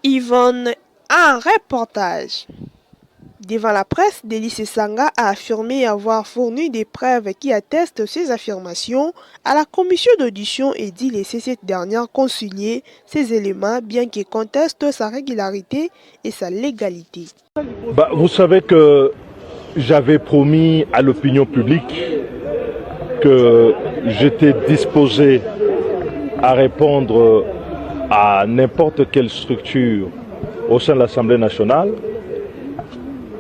Yvonne a un reportage. Devant la presse, Délice Sanga a affirmé avoir fourni des preuves qui attestent ses affirmations à la commission d'audition et dit laisser cette dernière concilier ces éléments bien qu'il conteste sa régularité et sa légalité. Vous savez que j'avais promis à l'opinion publique que j'étais disposé à répondre à n'importe quelle structure au sein de l'Assemblée nationale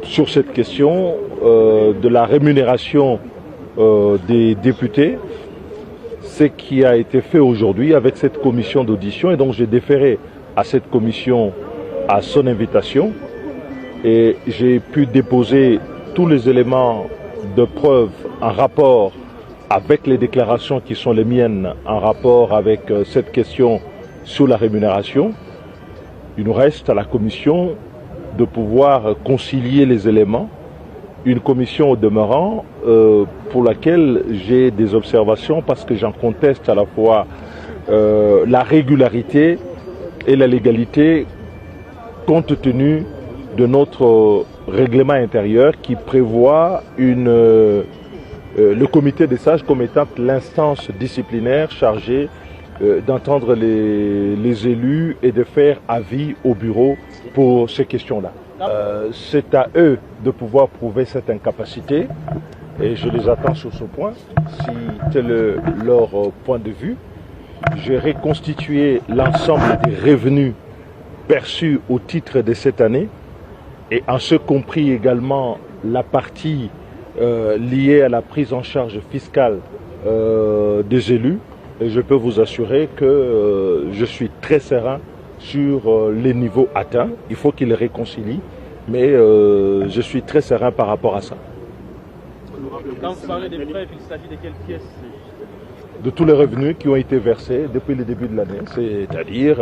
sur cette question de la rémunération des députés. Ce qui a été fait aujourd'hui avec cette commission d'audition, et donc j'ai déféré à cette commission à son invitation et j'ai pu déposer tous les éléments de preuve en rapport avec les déclarations qui sont les miennes en rapport avec cette question sur la rémunération. Il nous reste à la commission de pouvoir concilier les éléments. Une commission au demeurant pour laquelle j'ai des observations parce que j'en conteste à la fois la régularité et la légalité compte tenu de notre règlement intérieur qui prévoit le comité des sages comme étant l'instance disciplinaire chargée d'entendre les élus et de faire avis au bureau pour ces questions-là. C'est à eux de pouvoir prouver cette incapacité et je les attends sur ce point. Si tel est leur point de vue, j'ai reconstitué l'ensemble des revenus perçus au titre de cette année et en ce compris également la partie liée à la prise en charge fiscale des élus. Et je peux vous assurer que je suis très serein sur les niveaux atteints. Il faut qu'ils les réconcilient, mais je suis très serein par rapport à ça. Quand vous parlez des preuves, il s'agit de quelles pièces? De tous les revenus qui ont été versés depuis le début de l'année, c'est-à-dire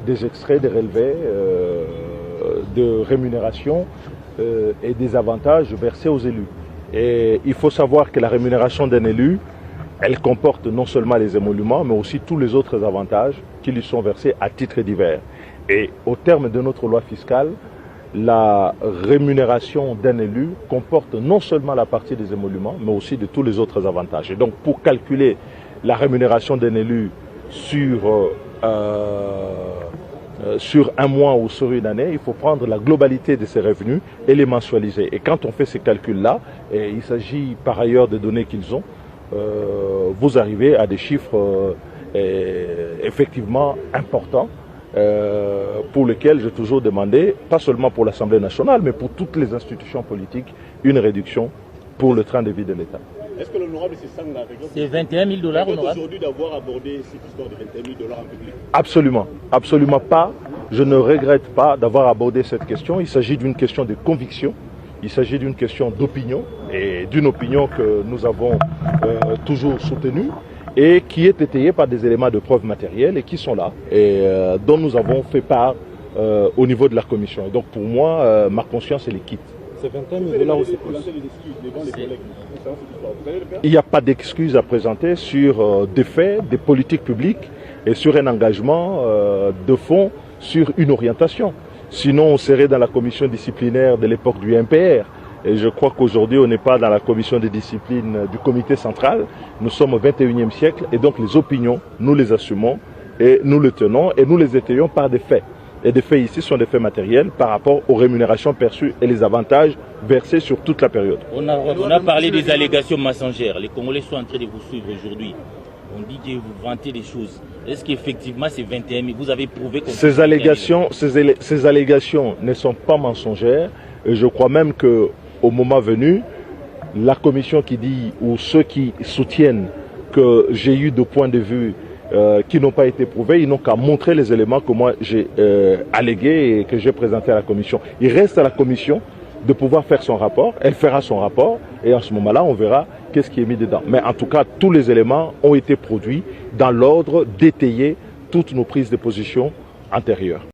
des extraits, des relevés de rémunération et des avantages versés aux élus. Et il faut savoir que la rémunération d'un élu, elle comporte non seulement les émoluments, mais aussi tous les autres avantages qui lui sont versés à titre divers. Et au terme de notre loi fiscale, la rémunération d'un élu comporte non seulement la partie des émoluments, mais aussi de tous les autres avantages. Et donc pour calculer la rémunération d'un élu sur un mois ou sur une année, il faut prendre la globalité de ses revenus et les mensualiser. Et quand on fait ces calculs-là, et il s'agit par ailleurs des données qu'ils ont, vous arrivez à des chiffres effectivement importants pour lesquels j'ai toujours demandé, pas seulement pour l'Assemblée nationale, mais pour toutes les institutions politiques, une réduction pour le train de vie de l'État. Est-ce que l'honorable Sanga c'est 21 000 $ honorable aujourd'hui d'avoir abordé cette histoire de 21 000 $ en public? Absolument, absolument pas. Je ne regrette pas d'avoir abordé cette question. Il s'agit d'une question de conviction. Il s'agit d'une question d'opinion et d'une opinion que nous avons toujours soutenue et qui est étayée par des éléments de preuve matérielle et qui sont là et dont nous avons fait part au niveau de la commission. Et donc pour moi, ma conscience elle est quitte. C'est 21 000 $ ou c'est plus? Il n'y a pas d'excuses à présenter sur des faits, des politiques publiques et sur un engagement de fond sur une orientation. Sinon, on serait dans la commission disciplinaire de l'époque du MPR. Et je crois qu'aujourd'hui, on n'est pas dans la commission de discipline du comité central. Nous sommes au 21e siècle et donc les opinions, nous les assumons et nous les tenons et nous les étayons par des faits. Et des faits ici sont des faits matériels par rapport aux rémunérations perçues et les avantages versés sur toute la période. On a parlé des allégations mensongères. Les Congolais sont en train de vous suivre aujourd'hui. On dit que vous vantez des choses. Est-ce qu'effectivement c'est 21 000? Vous avez prouvé que ces allégations ne sont pas mensongères. Et je crois même qu'au moment venu, la commission qui dit, ou ceux qui soutiennent que j'ai eu de points de vue qui n'ont pas été prouvés, ils n'ont qu'à montrer les éléments que moi j'ai allégués et que j'ai présentés à la commission. Il reste à la commission de pouvoir faire son rapport, elle fera son rapport et à ce moment-là on verra qu'est-ce qui est mis dedans. Mais en tout cas, tous les éléments ont été produits dans l'ordre d'étayer toutes nos prises de position antérieures.